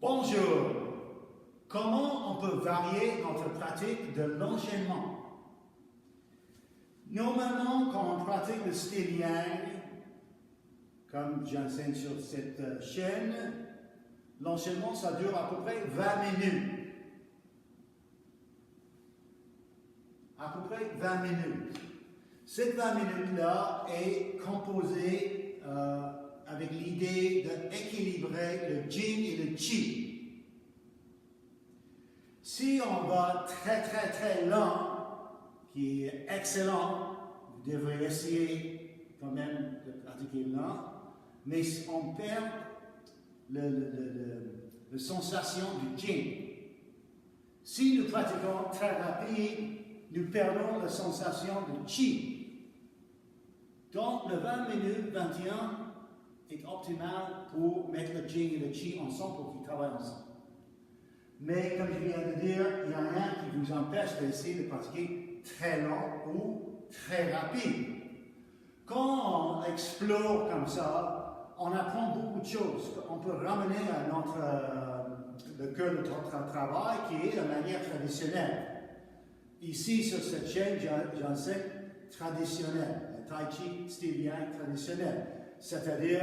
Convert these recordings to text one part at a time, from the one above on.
Bonjour! Comment on peut varier notre pratique de l'enchaînement? Normalement, quand on pratique le style Yang, comme j'enseigne sur cette chaîne, l'enchaînement, ça dure à peu près 20 minutes. À peu près 20 minutes. Cette 20 minutes-là est composée avec l'idée d'équilibrer le Jing et le Qi. Si on va très lent, qui est excellent, vous devrez essayer quand même de pratiquer lent, mais on perd la sensation du Jing. Si nous pratiquons très rapide, nous perdons la sensation de Qi. Donc, le 20 minutes 21 est optimal pour mettre le Jing et le Qi ensemble pour qu'ils travaillent ensemble. Mais, comme je viens de dire, il n'y a rien qui vous empêche d'essayer de pratiquer très lent ou très rapide. Quand on explore comme ça, on apprend beaucoup de choses. On peut ramener à le cœur de notre travail qui est la manière traditionnelle. Ici, sur cette chaîne, j'enseigne traditionnel, le Tai Chi style Yang traditionnel. C'est-à-dire,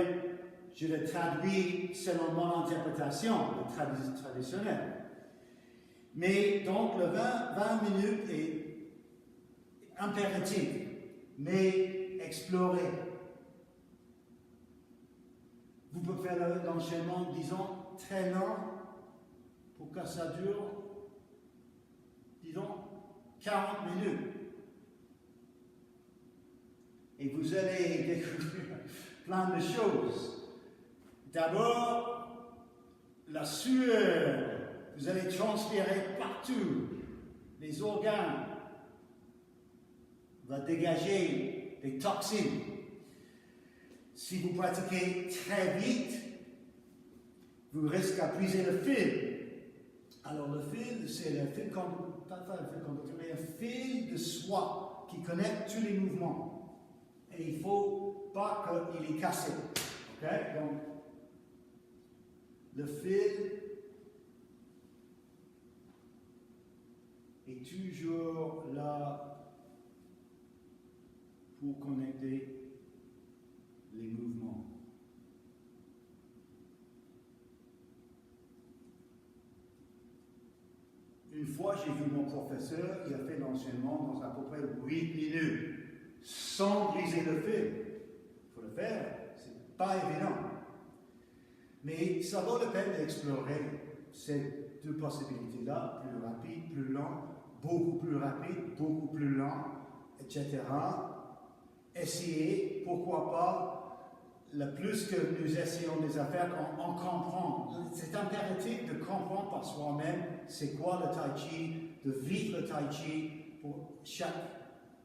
je le traduis selon mon interprétation, le traditionnel. Mais donc, le 20 minutes est impératif, mais exploré. Vous pouvez faire l'enchaînement, disons, très lent, pour que ça dure, disons, 40 minutes. Et vous allez découvrir plein de choses. D'abord, la sueur. Vous allez transpirer partout. Les organes vont dégager des toxines. Si vous pratiquez très vite, vous risquez d'épuiser le fil. Alors le fil, c'est le fil conducteur, mais un fil de soie qui connecte tous les mouvements. Et il ne faut pas qu'il est cassé. Okay? Donc, le fil est toujours là pour connecter les mouvements. Une fois, j'ai vu mon professeur, il a fait l'enchaînement dans à peu près 8 minutes, sans briser le fil. Il faut le faire, c'est pas évident. Mais ça vaut la peine d'explorer ces deux possibilités-là, plus rapide, plus lent, beaucoup plus rapide, beaucoup plus lent, etc. Essayez, pourquoi pas, le plus que nous essayons des affaires, on comprend. C'est impératif de comprendre par soi-même c'est quoi le Tai Chi, de vivre le Tai Chi pour chaque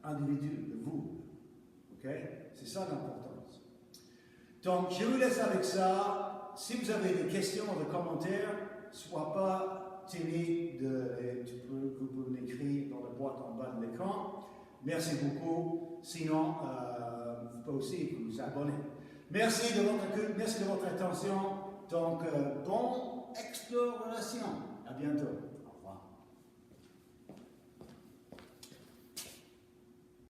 individu de vous. Ok? C'est ça l'importance. Donc, je vous laisse avec ça. Si vous avez des questions ou des commentaires, sois pas timide, vous pouvez m'écrire dans la boîte en bas de l'écran. Merci beaucoup. Sinon, vous pouvez aussi vous abonner. Merci de votre écoute, merci de votre attention. Donc, bonne exploration. À bientôt.